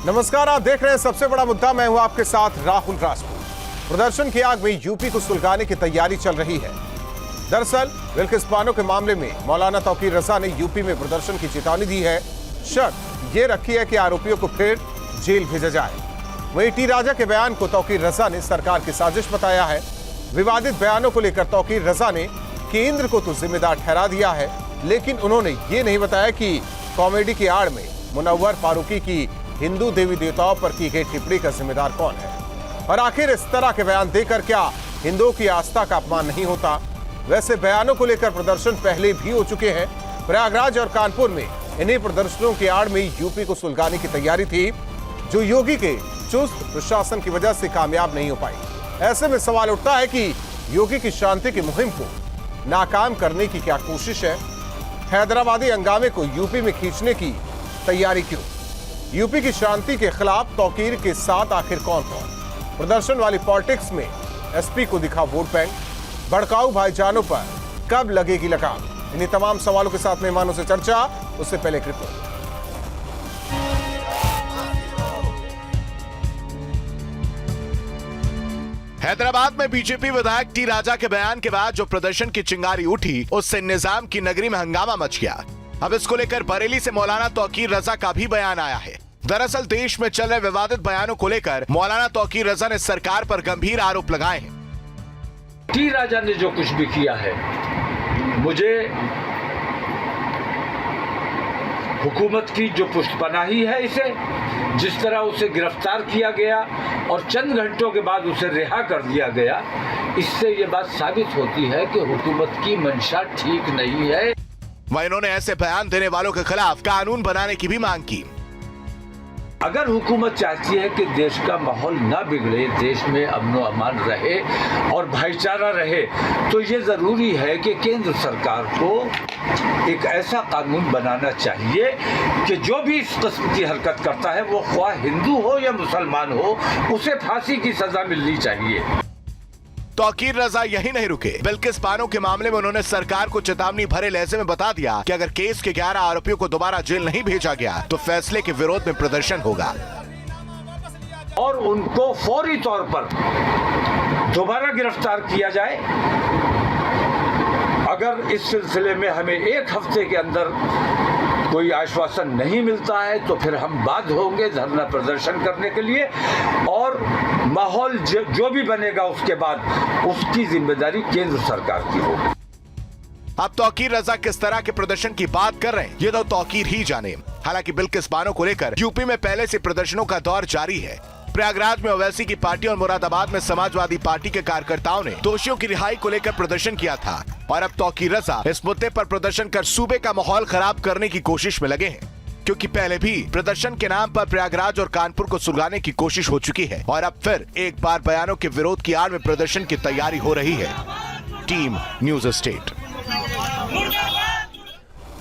नमस्कार, आप देख रहे हैं सबसे बड़ा मुद्दा। मैं हूं आपके साथ राहुल राजपूत। प्रदर्शन की आग में यूपी को सुलगाने की तैयारी चल रही है। दरअसल बिल्किस बानो के मामले में मौलाना तौकीर रजा ने यूपी में प्रदर्शन की चेतावनी दी है। शर्त ये रखी है कि आरोपियों को फिर जेल भेजा जाए। वहीं टी राजा के बयान को तौकीर रजा ने सरकार की साजिश बताया है। विवादित बयानों को लेकर तौकीर रजा ने केंद्र को तो जिम्मेदार ठहरा दिया है, लेकिन उन्होंने ये नहीं बताया कि कॉमेडी की आड़ में मुनव्वर फारूकी की हिंदू देवी देवताओं पर की गई टिप्पणी का जिम्मेदार कौन है, और आखिर इस तरह के बयान देकर क्या हिंदुओं की आस्था का अपमान नहीं होता। वैसे बयानों को लेकर प्रदर्शन पहले भी हो चुके हैं। प्रयागराज और कानपुर में इन्हीं प्रदर्शनों की आड़ में यूपी को सुलगाने की तैयारी थी, जो योगी के चुस्त प्रशासन की वजह से कामयाब नहीं हो पाई। ऐसे में सवाल उठता है कि योगी की शांति की मुहिम को नाकाम करने की क्या कोशिश है। हैदराबादी हंगामे को यूपी में खींचने की तैयारी क्यों? यूपी की शांति के खिलाफ तौकीर के साथ आखिर कौन कौन? प्रदर्शन वाली पॉलिटिक्स में एसपी को दिखा वोट बैंक। भड़काऊ भाईजानों पर कब लगेगी लगाम? इन्हीं तमाम सवालों के साथ मेहमानों से चर्चा। उससे पहले एक रिपोर्ट। हैदराबाद में बीजेपी विधायक टी राजा के बयान के बाद जो प्रदर्शन की चिंगारी उठी, उससे निजाम की नगरी में हंगामा मच गया। अब इसको लेकर बरेली से मौलाना तौकीर रजा का भी बयान आया है। दरअसल देश में चल रहे विवादित बयानों को लेकर मौलाना तौकीर रजा ने सरकार पर गंभीर आरोप लगाए हैं। टी राजा ने जो कुछ भी किया है, मुझे हुकूमत की जो पुष्टपनाही है, इसे जिस तरह उसे गिरफ्तार किया गया और चंद घंटों के बाद उसे रिहा कर दिया गया, इससे ये बात साबित होती है कि हुकूमत की मंशा ठीक नहीं है। वहीं इन्होंने ऐसे बयान देने वालों के खिलाफ कानून बनाने की भी मांग की। अगर हुकूमत चाहती है कि देश का माहौल न बिगड़े, देश में अमन अमान रहे और भाईचारा रहे, तो ये जरूरी है कि केंद्र सरकार को एक ऐसा कानून बनाना चाहिए कि जो भी इस किस्म की हरकत करता है, वो ख्वाह हिंदू हो या मुसलमान हो, उसे फांसी की सजा मिलनी चाहिए। तौकीर रजा यही नहीं रुके। बिल्किस बानो के मामले में उन्होंने सरकार को चेतावनी भरे लहजे में बता दिया कि अगर केस के 11 आरोपियों को दोबारा जेल नहीं भेजा गया तो फैसले के विरोध में प्रदर्शन होगा और उनको फौरी तौर पर दोबारा गिरफ्तार किया जाए। अगर इस सिलसिले में हमें एक हफ्ते के अंदर कोई आश्वासन नहीं मिलता है तो फिर हम बाध्य होंगे धरना प्रदर्शन करने के लिए, और माहौल जो भी बनेगा उसके बाद उसकी जिम्मेदारी केंद्र सरकार की होगी। अब तौकीर रजा किस तरह के प्रदर्शन की बात कर रहे हैं, ये तो तौकीर ही जाने। हालांकि बिल्किस बानो को लेकर यूपी में पहले से प्रदर्शनों का दौर जारी है। प्रयागराज में ओवैसी की पार्टी और मुरादाबाद में समाजवादी पार्टी के कार्यकर्ताओं ने दोषियों की रिहाई को लेकर प्रदर्शन किया था, और अब तौकीर रजा इस मुद्दे पर प्रदर्शन कर सूबे का माहौल खराब करने की कोशिश में लगे हैं, क्योंकि पहले भी प्रदर्शन के नाम पर प्रयागराज और कानपुर को सुलगाने की कोशिश हो चुकी है, और अब फिर एक बार बयानों के विरोध की आड़ में प्रदर्शन की तैयारी हो रही है। Team news state.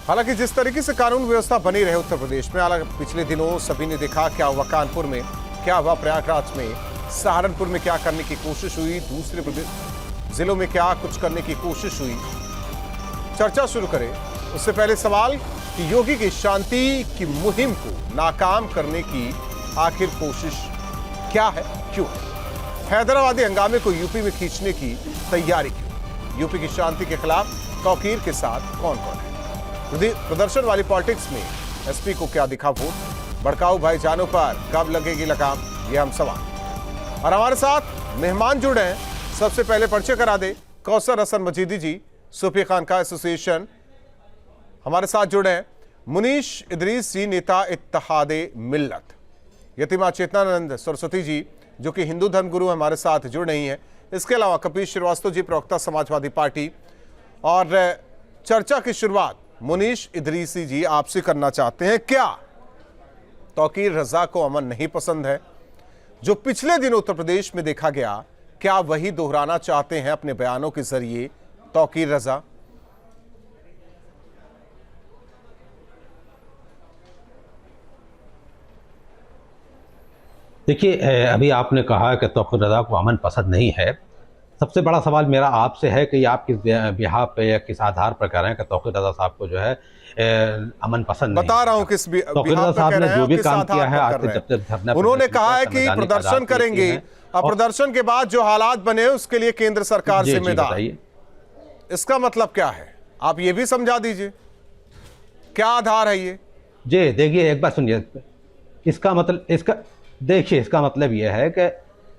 हालांकि जिस तरीके से कानून व्यवस्था बनी रहे उत्तर प्रदेश में, हालांकि पिछले दिनों सभी ने देखा क्या हुआ कानपुर में, क्या हुआ प्रयागराज में, सहारनपुर में क्या करने की कोशिश हुई, दूसरे जिलों में क्या कुछ करने की कोशिश हुई। चर्चा शुरू करें उससे पहले सवाल कि योगी की शांति की मुहिम को नाकाम करने की आखिर कोशिश क्या है, क्यों है? हैदराबादी हंगामे को यूपी में खींचने की तैयारी क्यों? यूपी की शांति के खिलाफ तौकीर के साथ कौन कौन है? प्रदर्शन वाली पॉलिटिक्स में एसपी को क्या दिखा वोट? भड़काऊ भाईजानों पर कब लगेगी लगाम? ये हम सवाल। और हमारे साथ मेहमान जुड़े हैं। सबसे पहले परिचय करा दे कौसर हसन मजीदी जी, सूफी खानका एसोसिएशन हमारे साथ जुड़े हैं। मुनीश इदरीस जी, नेता इत्तेहादे मिल्लत। यतीमा चेतनानंद सरस्वती जी, जो कि हिंदू धर्म गुरु हमारे साथ जुड़ रही हैं। इसके अलावा कपीश श्रीवास्तव जी, प्रवक्ता समाजवादी पार्टी। और चर्चा की शुरुआत मुनीश इदरीसी जी आपसे करना चाहते हैं। क्या तौकीर रजा को अमन नहीं पसंद है? जो पिछले दिन उत्तर प्रदेश में देखा गया, क्या वही दोहराना चाहते हैं अपने बयानों के जरिए तौकीर रजा? देखिए, अभी आपने कहा कि तौकीर रजा को अमन पसंद नहीं है। सबसे बड़ा सवाल मेरा आपसे है कि आप किस बिहार पे या किस आधार पर कह रहे हैं कि तौकीर रज़ा साहब को जो है अमन पसंद नहीं बता रहा हूं किस तौकीर रज़ा साहब ने जो भी काम किया है आज से जब धरना उन्होंने कहा है कि प्रदर्शन करेंगे और प्रदर्शन के बाद जो हालात बने उसके लिए केंद्र सरकार जिम्मेदार। इसका मतलब क्या है, आप ये भी समझा दीजिए, क्या आधार है ये? जी देखिए, एक बात सुनिए, इसका मतलब यह है कि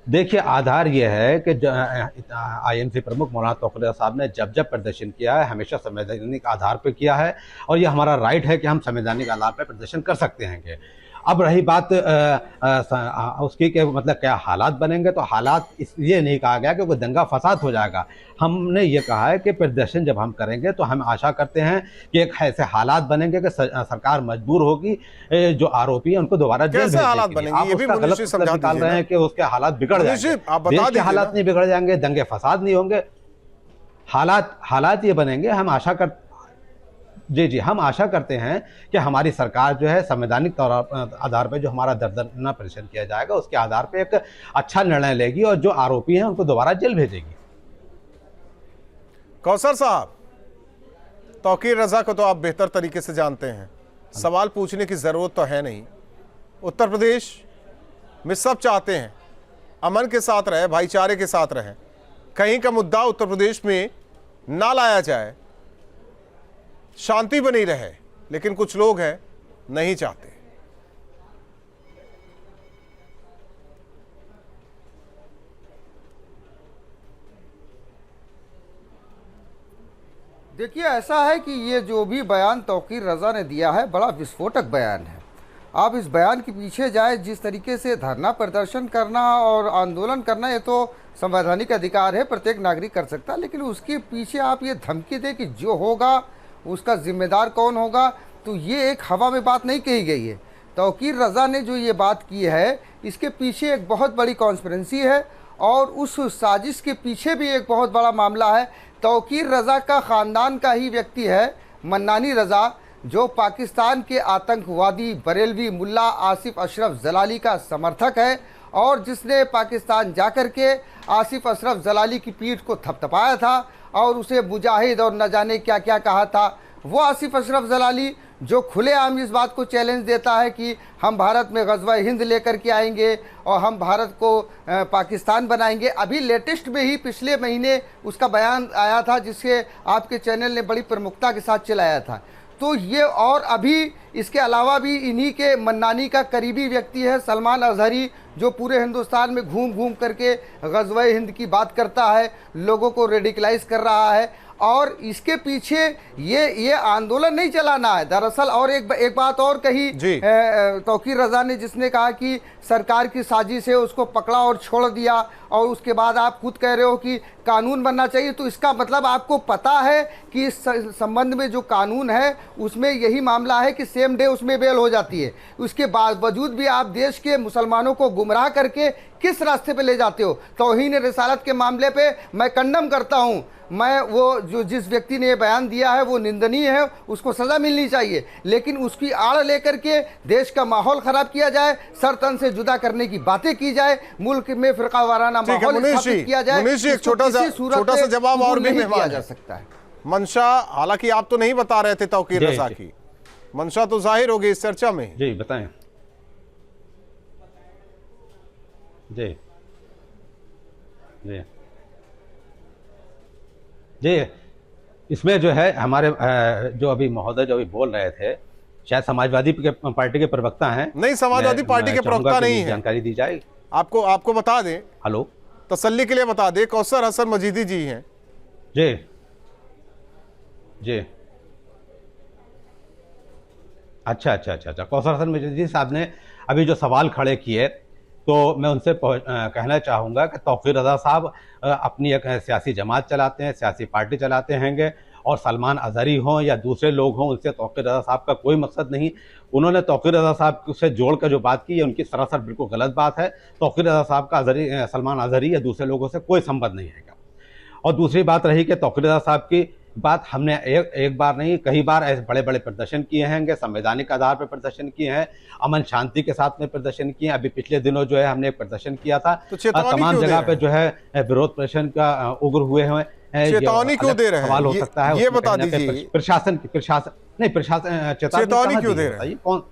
देखिए आधार यह है कि आईएमसी प्रमुख मौलाना तौकीर रज़ा साहब ने जब जब प्रदर्शन किया है हमेशा संवैधानिक आधार पर किया है और ये हमारा राइट है कि हम संवैधानिक आधार पर प्रदर्शन कर सकते हैं। अब रही बात उसकी के मतलब क्या हालात बनेंगे, तो हालात इसलिए नहीं कहा गया कि कोई दंगा फसाद हो जाएगा। हमने ये कहा है कि प्रदर्शन जब हम करेंगे तो हम आशा करते हैं कि एक ऐसे हालात बनेंगे कि सरकार मजबूर होगी जो आरोपी हैं उनको दोबारा जेल भेजने के लिए। हालात बनेंगे ये भी मुनीशी समझा निकाल रहे हैं कि उसके हालात बिगड़ जाएंगे। देश के हालात नहीं बिगड़ जाएंगे, दंगे फसाद नहीं होंगे, हालात ये बनेंगे। हम आशा कर जी हम आशा करते हैं कि हमारी सरकार जो है संवैधानिक आधार पर जो हमारा धरना प्रदर्शन किया जाएगा उसके आधार पर एक अच्छा निर्णय लेगी और जो आरोपी हैं उनको दोबारा जेल भेजेगी। कौसर साहब, तौकीर रज़ा को तो आप बेहतर तरीके से जानते हैं, सवाल पूछने की जरूरत तो है नहीं। उत्तर प्रदेश में सब चाहते हैं अमन के साथ रहे, भाईचारे के साथ रहे, कहीं का मुद्दा उत्तर प्रदेश में ना लाया जाए, शांति बनी रहे, लेकिन कुछ लोग हैं नहीं चाहते। देखिए, ऐसा है कि ये जो भी बयान तौकीर रज़ा ने दिया है बड़ा विस्फोटक बयान है। आप इस बयान के पीछे जाए, जिस तरीके से धरना प्रदर्शन करना और आंदोलन करना ये तो संवैधानिक अधिकार है, प्रत्येक नागरिक कर सकता है, लेकिन उसके पीछे आप ये धमकी दें कि जो होगा उसका जिम्मेदार कौन होगा, तो ये एक हवा में बात नहीं कही गई है। तौकीर रज़ा ने जो ये बात की है इसके पीछे एक बहुत बड़ी कॉन्स्पिरेंसी है और उस साजिश के पीछे भी एक बहुत बड़ा मामला है। तौकीर रज़ा का ख़ानदान का ही व्यक्ति है मन्नानी रज़ा, जो पाकिस्तान के आतंकवादी बरेलवी मुल्ला आसिफ अशरफ जलाली का समर्थक है और जिसने पाकिस्तान जाकर के आसिफ अशरफ जलाली की पीठ को थपथपाया था और उसे मुजाहिद और न जाने क्या क्या कहा था। वो आसिफ अशरफ जलाली जो खुलेआम इस बात को चैलेंज देता है कि हम भारत में ग़ज़वा हिंद लेकर के आएंगे और हम भारत को पाकिस्तान बनाएंगे। अभी लेटेस्ट में ही पिछले महीने उसका बयान आया था जिससे आपके चैनल ने बड़ी प्रमुखता के साथ चलाया था। तो ये और अभी इसके अलावा भी इन्हीं के मन्नानी का करीबी व्यक्ति है सलमान अज़हरी, जो पूरे हिंदुस्तान में घूम घूम करके ग़ज़वा हिंद की बात करता है, लोगों को रेडिकलाइज कर रहा है और इसके पीछे ये आंदोलन नहीं चलाना है दरअसल। और एक बात और कही तौकीर रज़ा ने, जिसने कहा कि सरकार की साजिश है, उसको पकड़ा और छोड़ दिया और उसके बाद आप खुद कह रहे हो कि कानून बनना चाहिए। तो इसका मतलब आपको पता है कि इस संबंध में जो कानून है उसमें यही मामला है कि सेम डे उसमें बेल हो जाती है। उसके बावजूद भी आप देश के मुसलमानों को गुमराह करके किस रास्ते पे ले जाते हो। तौहीन रिसालत के मामले पे मैं कंडम करता हूँ, मैं वो जो जिस व्यक्ति ने ये बयान दिया है वो निंदनीय है, उसको सज़ा मिलनी चाहिए, लेकिन उसकी आड़ लेकर के देश का माहौल ख़राब किया जाए, सर तन से जुदा करने की बातें की जाए, मुल्क में फ़िरका वाराना माहौल स्थापित किया जाए। एक छोटा सा जवाब और भी दिया जा सकता है। मंशा, हालांकि आप तो नहीं बता रहे थे तौकीर रज़ा की, मंशा तो जाहिर हो गई इस चर्चा में। जी बताएं। जी जी जी इसमें जो है हमारे जो अभी महोदय जो अभी बोल रहे थे, शायद समाजवादी पार्टी के प्रवक्ता हैं। नहीं, समाजवादी पार्टी के प्रवक्ता नहीं है। जानकारी दी जाए आपको बता दें, हेलो, तसल्ली के लिए बता दें, कौसर हसन मजीदी जी हैं। जी जी अच्छा, कौसर हसन मजीदी साहब ने अभी जो सवाल खड़े किए, तो मैं उनसे कहना चाहूँगा कि तौकीर रज़ा साहब अपनी एक सियासी जमात चलाते हैं, सियासी पार्टी चलाते हैंगे, और सलमान अज़हरी हों या दूसरे लोग हों, उनसे तौकीर रज़ा साहब का कोई मकसद नहीं। उन्होंने तौकीर रज़ा साहब से जोड़ कर जो बात की है उनकी सरासर बिल्कुल गलत बात है। तौकीर रज़ा साहब का सलमान अज़हरी या दूसरे लोगों से कोई संबंध नहीं है। और दूसरी बात रही कि तौकीर रज़ा साहब की बात हमने एक बार नहीं कई बार ऐसे बड़े बड़े प्रदर्शन किए हैं, संवैधानिक आधार पर प्रदर्शन किए हैं, अमन शांति के साथ में प्रदर्शन किए हैं। अभी पिछले दिनों जो है हमने एक प्रदर्शन किया था, तो चेतावनी तमाम क्यों दे जगह रहे पे हैं? जो है विरोध प्रदर्शन का उग्र हुए हैं। चेतावनी क्यों दे रहे हैं? सवाल हो सकता है, ये उसमें बता कहीं ना कहीं दीजिए। प्रशासन चेतावनी क्यों दे रहे हैं? कौन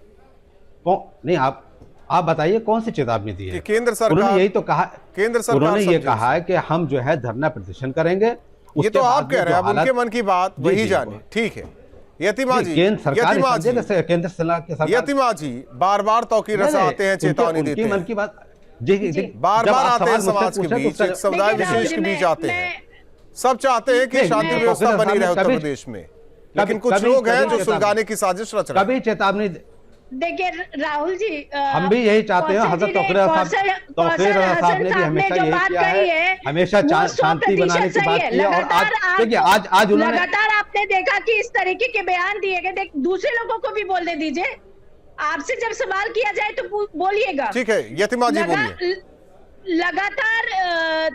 नहीं, आप बताइए कौन सी चेतावनी दी है? कि केंद्र सरकार, उन्होंने यही तो कहा, केंद्र सरकार उन्होंने ये समझे कहा है कि हम जो है धरना प्रदर्शन करेंगे। ये तो आप कह रहे हैं, अब उनके मन की बात जी, वही जी, जाने। ठीक है यतिमा जी, केंद्र सरकार यतिमा जी, केंद्र सरकार, यतिमा जी बार बार तौकीर रजा आते हैं, चेतावनी देते मन हैं, की बात जी बार बार आते हैं समाज के बीच, एक समुदाय विशेष के बीच आते हैं। सब चाहते हैं कि शांति व्यवस्था बनी रहे उत्तर प्रदेश में, लेकिन कुछ लोग हैं जो सुलगाने की साजिश रच रहे हैं। कभी चेतावनी देखिए राहुल जी, हम भी यही चाहते हैं। हजरत तौकीर साहब ने भी हमेशा यही किया है, हमेशा शांति बनाने की बात की है। और आज देखिए आज उन्होंने लगातार आपने देखा कि इस तरीके के बयान दिए गए। दूसरे लोगों को भी बोलने दीजिए, आपसे जब सवाल किया जाए तो बोलिएगा। ठीक है यतिमा जी बोलिए। लगातार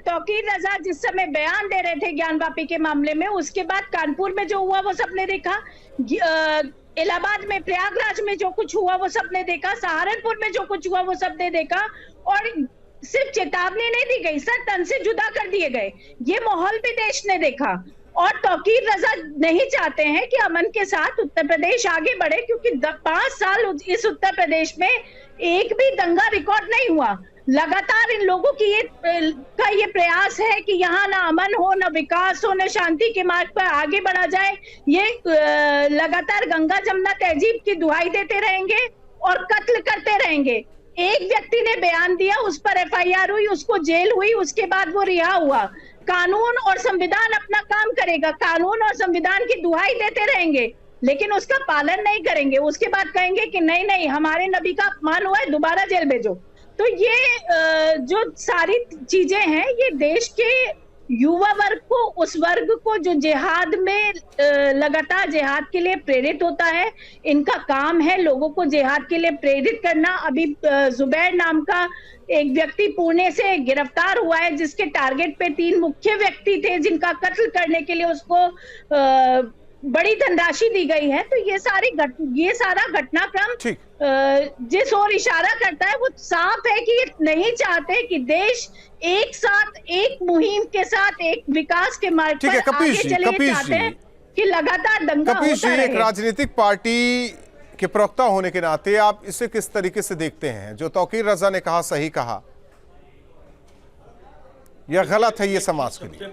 तौकीर रजा जिस समय बयान दे रहे थे ज्ञानवापी के मामले में, उसके बाद कानपुर में जो हुआ वो सबने देखा, इलाहाबाद में, प्रयागराज में जो कुछ हुआ वो सबने देखा, सहारनपुर में जो कुछ हुआ वो सबने देखा। और सिर्फ चेतावनी नहीं दी गई, सर तन से जुदा कर दिए गए। ये माहौल भी देश ने देखा। और तौकीर रजा नहीं चाहते हैं कि अमन के साथ उत्तर प्रदेश आगे बढ़े, क्योंकि 5 साल इस उत्तर प्रदेश में एक भी दंगा रिकॉर्ड नहीं हुआ। लगातार इन लोगों की ये प्रयास है कि यहाँ ना अमन हो, ना विकास हो, ना शांति के मार्ग पर आगे बढ़ा जाए। ये लगातार गंगा जमुना तहजीब की दुहाई देते रहेंगे और कत्ल करते रहेंगे। एक व्यक्ति ने बयान दिया, उस पर एफआईआर हुई, उसको जेल हुई, उसके बाद वो रिहा हुआ। कानून और संविधान अपना काम करेगा, कानून और संविधान की दुहाई देते रहेंगे, लेकिन उसका पालन नहीं करेंगे। उसके बाद कहेंगे कि नहीं नहीं हमारे नबी का अपमान हुआ है, दोबारा जेल भेजो। तो ये जो सारी चीजें हैं, ये देश के युवा वर्ग को, उस वर्ग को जो जिहाद में लगातार जिहाद के लिए प्रेरित होता है, इनका काम है लोगों को जिहाद के लिए प्रेरित करना। अभी जुबैर नाम का एक व्यक्ति पुणे से गिरफ्तार हुआ है, जिसके टारगेट पे 3 मुख्य व्यक्ति थे, जिनका कत्ल करने के लिए उसको बड़ी धनराशि दी गई है। तो ये सारा घटनाक्रम जिस ओर इशारा करता है वो साफ है कि ये नहीं चाहते कि देश एक साथ, एक मुहिम के साथ, एक विकास के मार्ग पर आगे चले। चाहते हैं कि लगातार दंगा होता रहे। एक राजनीतिक पार्टी के प्रवक्ता होने के नाते आप इसे किस तरीके से देखते हैं? जो तौकीर रजा ने कहा सही कहा या गलत है ये समाज के लिए?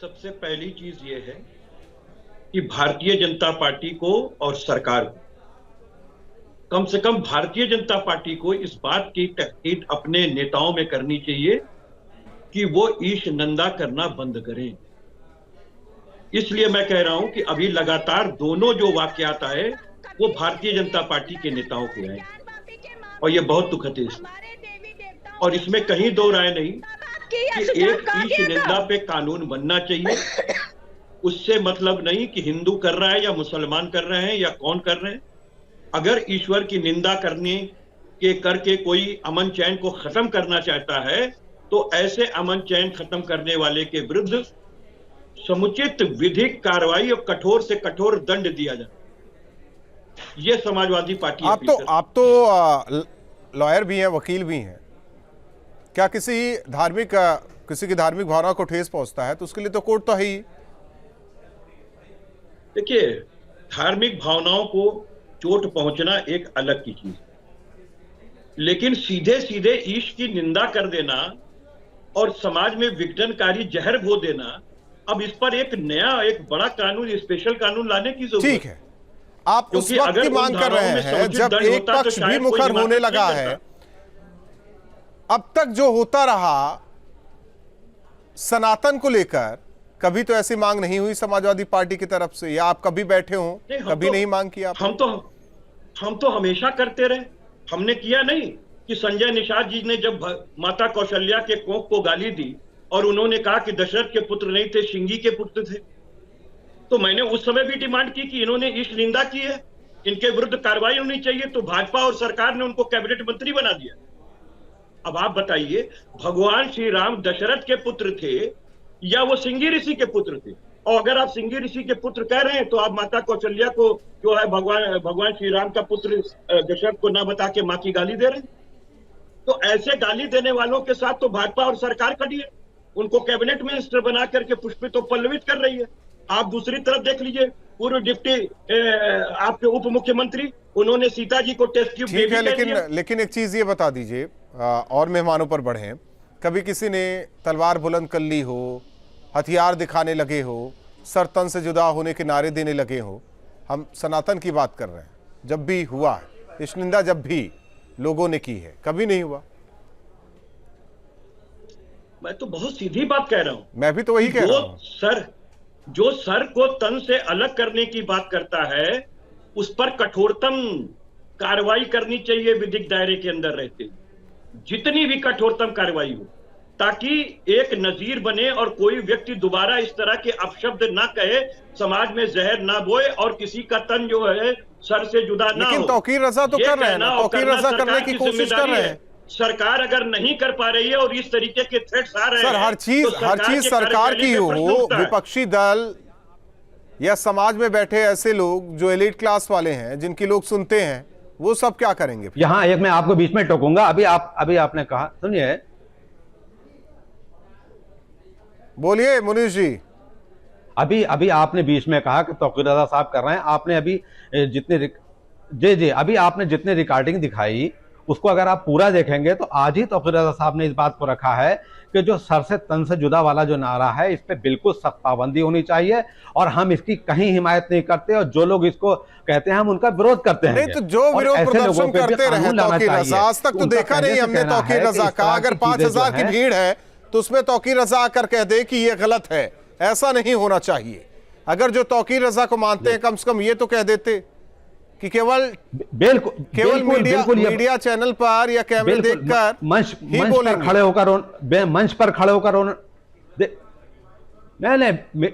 सबसे पहली चीज ये है कि भारतीय जनता पार्टी को और सरकार को, कम से कम भारतीय जनता पार्टी को इस बात की तहकीद अपने नेताओं में करनी चाहिए कि वो ईश निंदा करना बंद करें। इसलिए मैं कह रहा हूं कि अभी लगातार दोनों जो वाकयात आए वो भारतीय जनता पार्टी के नेताओं के आए, और ये बहुत दुखद है। और इसमें कहीं दो राय नहीं कि एक ईश निंदा पे कानून बनना चाहिए। उससे मतलब नहीं कि हिंदू कर रहा है या मुसलमान कर रहे हैं या कौन कर रहे हैं। अगर ईश्वर की निंदा करके कोई अमन चैन को खत्म करना चाहता है, तो ऐसे अमन चैन खत्म करने वाले के विरुद्ध समुचित विधिक कार्रवाई और कठोर से कठोर दंड दिया जाए। ये समाजवादी पार्टी आप तो लॉयर भी हैं, वकील भी हैं। क्या किसी की धार्मिक भावना को ठेस पहुंचता है तो उसके लिए तो कोर्ट तो है ही। देखिए, धार्मिक भावनाओं को चोट पहुंचना एक अलग की चीज, लेकिन सीधे सीधे ईश की निंदा कर देना और समाज में विघटनकारी जहर घोल देना, अब इस पर एक बड़ा कानून, स्पेशल कानून लाने की जरूरत है। ठीक है, आप उस वक्त की मांग कर रहे हैं जब एक पक्ष भी मुखर होने लगा है। अब तक जो होता रहा सनातन को लेकर, कभी तो ऐसी मांग नहीं हुई समाजवादी पार्टी की तरफ से, या आप कभी बैठे हो कभी नहीं मांग किया? हम तो हमेशा करते रहे। हमने किया नहीं कि संजय निषाद जी ने जब माता कौशल्या के कोख को गाली दी और उन्होंने कहा कि दशरथ के पुत्र नहीं थे, शिंगी के पुत्र थे, तो मैंने उस समय भी डिमांड की कि इन्होंने ईश निंदा की है, इनके विरुद्ध कार्रवाई होनी चाहिए। तो भाजपा और सरकार ने उनको कैबिनेट मंत्री बना दिया। अब आप बताइए, भगवान श्री राम दशरथ के पुत्र थे या वो सिंगी ऋषि के पुत्र थे? और अगर आप सिंगी ऋषि के पुत्र कह रहे हैं तो आप माता कौशल्या को जो है भगवान श्री राम का पुत्र दशरथ को ना बता के माँ की गाली दे रहे हैं। तो ऐसे गाली देने वालों के साथ तो भाजपा और सरकार खड़ी है, उनको कैबिनेट मिनिस्टर बना करके पुष्पित और पल्लवित कर रही है। आप दूसरी तरफ देख लीजिए, पूर्व डिप्टी आपके उप मुख्यमंत्री, उन्होंने सीता जी को टेस्ट ट्यूब ठीक है, लेकिन एक चीज ये बता दीजिए, और मेहमानों पर बढ़े, कभी किसी ने तलवार बुलंद कर ली हो, हथियार दिखाने लगे हो, सर तन से जुदा होने के नारे देने लगे हो, हम सनातन की बात कर रहे हैं, जब भी हुआ है इस निंदा जब भी लोगों ने की है, कभी नहीं हुआ। मैं तो बहुत सीधी बात कह रहा हूं, मैं भी तो वही कह रहा हूं। जो सर को तन से अलग करने की बात करता है उस पर कठोरतम कार्रवाई करनी चाहिए विधिक दायरे के अंदर रहते, जितनी भी कठोरतम कार्रवाई हो, ताकि एक नजीर बने और कोई व्यक्ति दोबारा इस तरह के अपशब्द ना कहे, समाज में जहर ना बोए और किसी का तन जो है सर से जुदा ना हो। लेकिन तौकीर रजा तो कर रहे हैं ना, तौकीर रजा करने की कोशिश कर रहे हैं। सरकार अगर नहीं कर पा रही है और इस तरीके के थ्रेट्स आ रहे हैं, सर हर चीज सरकार की हो, विपक्षी दल या समाज में बैठे ऐसे लोग जो एलीट क्लास वाले हैं, जिनकी लोग सुनते हैं, वो सब क्या करेंगे? यहाँ एक मैं आपको बीच में टोकूंगा। अभी आपने कहा, सुनिए, बोलिए मुनीश जी। अभी आपने बीच में कहा कि तौकीर रजा साहब कर रहे हैं। आपने अभी अभी आपने जितने रिकॉर्डिंग दिखाई उसको अगर आप पूरा देखेंगे तो आज ही तौकीर रजा साहब ने इस बात को रखा है कि जो सर से तन से जुदा वाला जो नारा है, इस पे बिल्कुल सख्त पाबंदी होनी चाहिए और हम इसकी कहीं हिमायत नहीं करते, और जो लोग इसको कहते हैं हम उनका विरोध करते हैं। नहीं तो जो विरोध प्रदर्शन करते रहे तौकीर रजा, आज तक तो देखा नहीं हमने तौकीर रजा का। अगर 5000 की भीड़ है तो उसमें तौकीर रजा आकर कह दे कि ये गलत है, ऐसा नहीं होना चाहिए। अगर जो तौकीर रजा को मानते हैं कम से कम ये तो कह देते कि केवल मीडिया चैनल पर या कैमरे देखकर मंच पर खड़े होकर नहीं,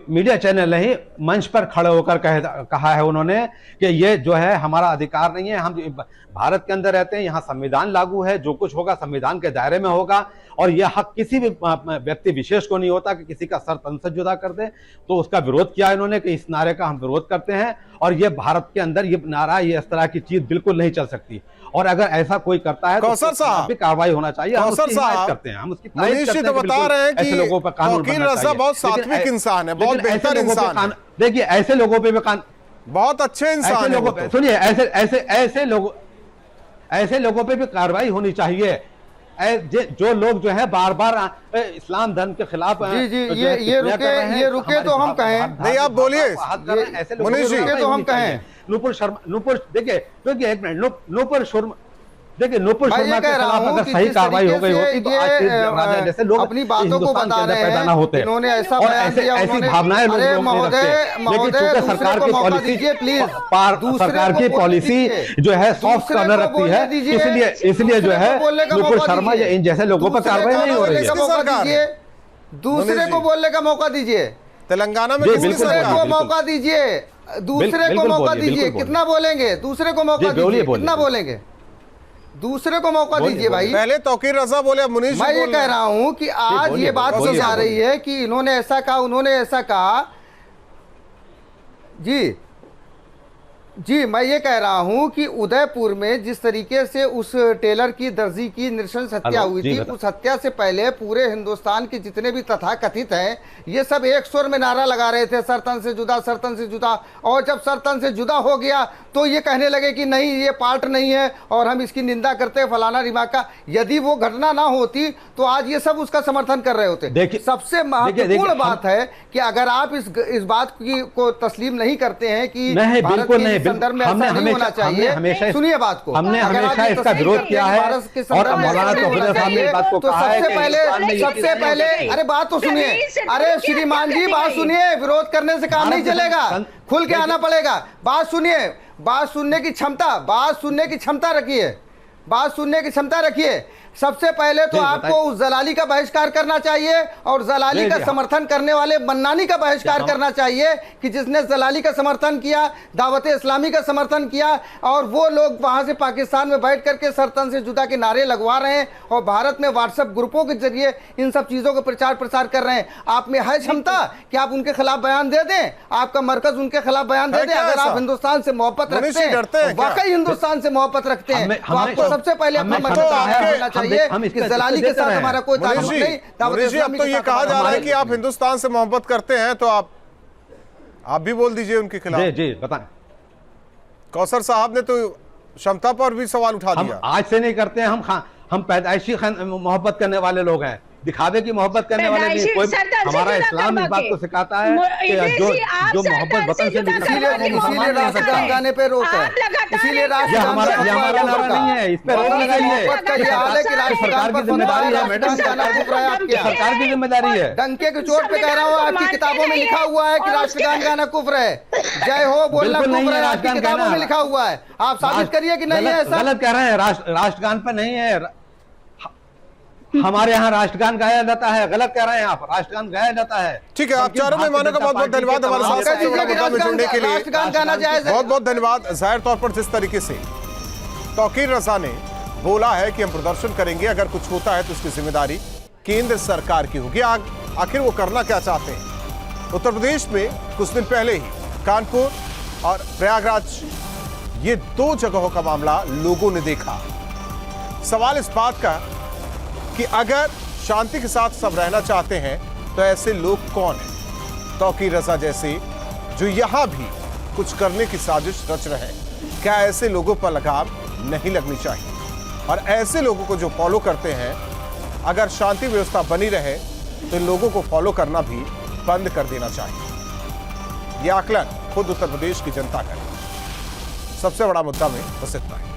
मीडिया चैनल नहीं, मंच पर खड़े होकर कहा है उन्होंने कि ये जो है हमारा अधिकार नहीं है, हम भारत के अंदर रहते हैं, यहाँ संविधान लागू है, जो कुछ होगा संविधान के दायरे में होगा, और यह हक किसी भी व्यक्ति विशेष को नहीं होता कि किसी का सर तन से जुदा कर दे। तो उसका विरोध किया इन्होंने कि इस नारे का हम विरोध करते हैं, और ये भारत के अंदर ये नारा, ये इस तरह की चीज बिल्कुल नहीं चल सकती, और अगर ऐसा कोई करता है तो भी कार्रवाई होना चाहिए। हम उसकी हिमायत करते हैं, हम उसकी मनीष जी तो बता रहे हैं कि लोगों पर तौकीर रजा बहुत सात्विक इंसान है, बहुत बेहतर इंसान है। देखिए ऐसे लोगों पे भी बहुत अच्छे इंसान है। सुनिए, ऐसे लोगों पे भी कार्रवाई होनी चाहिए, जो लोग जो है बार बार इस्लाम धर्म के खिलाफ। जी ये रुके तो हम कहें। नहीं आप बोलिए मुनीष जी, तो हम कहें। नूपुर शर्मा, देखिए एक मिनट, नूपुर शर्मा के खिलाफ अगर सही कार्रवाई हो गई होती तो आज जैसे लोग अपनी बातों को बता रहे हैं, होते इन्होंने ऐसा बयान दिया, ऐसी भावनाएं महोदय सरकार की पॉलिसी, सरकार की पॉलिसी जो है सॉफ्ट कॉर्नर रखती है, इसलिए जो है नूपुर शर्मा या इन जैसे लोगों पर कार्रवाई नहीं हो रही है। दूसरे को बोलने का मौका दीजिए, तेलंगाना में दूसरे को मौका दीजिए, दूसरे को मौका दीजिए। कितना बोलेंगे? दूसरे को मौका दीजिए, कितना बोलेंगे? दूसरे को मौका दीजिए भाई। पहले तौकीर रजा बोले, मुनीष मैं ये कह रहा हूं कि आज ये बात समझ आ रही है कि इन्होंने ऐसा कहा, उन्होंने ऐसा कहा। जी मैं ये कह रहा हूं कि उदयपुर में जिस तरीके से उस टेलर की, दर्जी की नृशंस हत्या हुई थी, उस हत्या से पहले पूरे हिंदुस्तान के जितने भी तथाकथित हैं, ये सब एक स्वर में नारा लगा रहे थे, सरतन से जुदा, सरतन से जुदा। और जब सरतन से जुदा हो गया तो ये कहने लगे कि नहीं, ये पार्ट नहीं है और हम इसकी निंदा करते हैं, फलाना रिमाका। यदि वो घटना ना होती तो आज ये सब उसका समर्थन कर रहे होते। सबसे महत्वपूर्ण बात है कि अगर आप इस बात को तस्लीम नहीं करते हैं कि भारत के संदर्भ में ऐसा नहीं होना चाहिए, सुनिए बात को, हमने हमेशा इसका विरोध किया है और मौलाना तौकीर रजा साहब ने इस बात को कहा है कि सबसे पहले अरे बात तो सुनिए, अरे श्रीमान जी बात सुनिए, विरोध करने से काम नहीं चलेगा, खुल के आना पड़ेगा। बात सुनिए, बात सुनने की क्षमता, बात सुनने की क्षमता रखिए, बात सुनने की क्षमता रखिए। सबसे पहले तो जी, आपको उस जलाली का बहिष्कार करना चाहिए और जलाली जी, का जी, समर्थन करने वाले मन्नानी का बहिष्कार करना चाहिए कि जिसने जलाली का समर्थन किया, दावत इस्लामी का समर्थन किया, और वो लोग वहां से पाकिस्तान में बैठ करके सरतन से जुदा के नारे लगवा रहे हैं और भारत में व्हाट्सएप ग्रुपों के जरिए इन सब चीजों को प्रचार प्रसार कर रहे हैं। आप में है क्षमता कि आप उनके खिलाफ बयान दे दें? आपका मरकज उनके खिलाफ बयान दे दे? अगर आप हिंदुस्तान से मोहब्बत रखते हैं, वाकई हिंदुस्तान से मोहब्बत रखते हैं, तो आपको सबसे पहले अपना मरकज होना चाहिए कि जलाली के साथ हमारा कोई ताल्लुक नहीं। अब तो ये कहा जा रहा है कि आप हिंदुस्तान से मोहब्बत करते हैं, तो आप भी बोल दीजिए उनके खिलाफ। जी जी बताएं। कौसर साहब ने तो क्षमता पर भी सवाल उठा दिया। आज से नहीं करते हैं, हम पैदाइशी मोहब्बत करने वाले लोग हैं, दिखावे की मोहब्बत करने वाले नहीं। कोई हमारा इस्लाम इस बात को सिखाता है कि जो मोहब्बत वतन से इसीलिए राष्ट्रगान गाने पे रोक है, इसीलिए हमारा नारा नहीं है, इस पे रोक लगाइए। सरकार की जिम्मेदारी है मैडम, सरकार की जिम्मेदारी है। डंके की चोट पे कह रहा हूँ, आपकी किताबों में लिखा हुआ है कि राष्ट्रगान गाना कुफ्र है, जय हो बोलना कुफ्र है, आपकी किताबों में लिखा हुआ है। आप साबित करिए कि नहीं है ऐसा। गलत कह रहे हैं, राष्ट्रगान पे नहीं है, हमारे यहाँ राष्ट्रगान गाया जाता है। गलत कह रहे हैं आप, राष्ट्रगान गाया जाता है। ठीक है, आप चारों मेहमानों का बहुत बहुत धन्यवाद हमारे साथ सबसे बड़ा मुद्दा में जुड़ने के लिए। बहुत बहुत धन्यवाद। जाहिर तौर पर जिस तरीके से तौकीर रजा ने बोला है कि हम प्रदर्शन करेंगे, अगर कुछ होता है तो उसकी जिम्मेदारी केंद्र सरकार की होगी। आखिर वो करना क्या चाहते हैं? उत्तर प्रदेश में कुछ दिन पहले ही कानपुर और प्रयागराज, ये दो जगहों का मामला लोगों ने देखा। सवाल इस बात का कि अगर शांति के साथ सब रहना चाहते हैं तो ऐसे लोग कौन हैं? तौकीर रजा जैसे जो यहां भी कुछ करने की साजिश रच रहे हैं, क्या ऐसे लोगों पर लगाम नहीं लगनी चाहिए? और ऐसे लोगों को जो फॉलो करते हैं, अगर शांति व्यवस्था बनी रहे तो इन लोगों को फॉलो करना भी बंद कर देना चाहिए। यह आकलन खुद उत्तर प्रदेश की जनता करे। सबसे बड़ा मुद्दा में बस इतना है।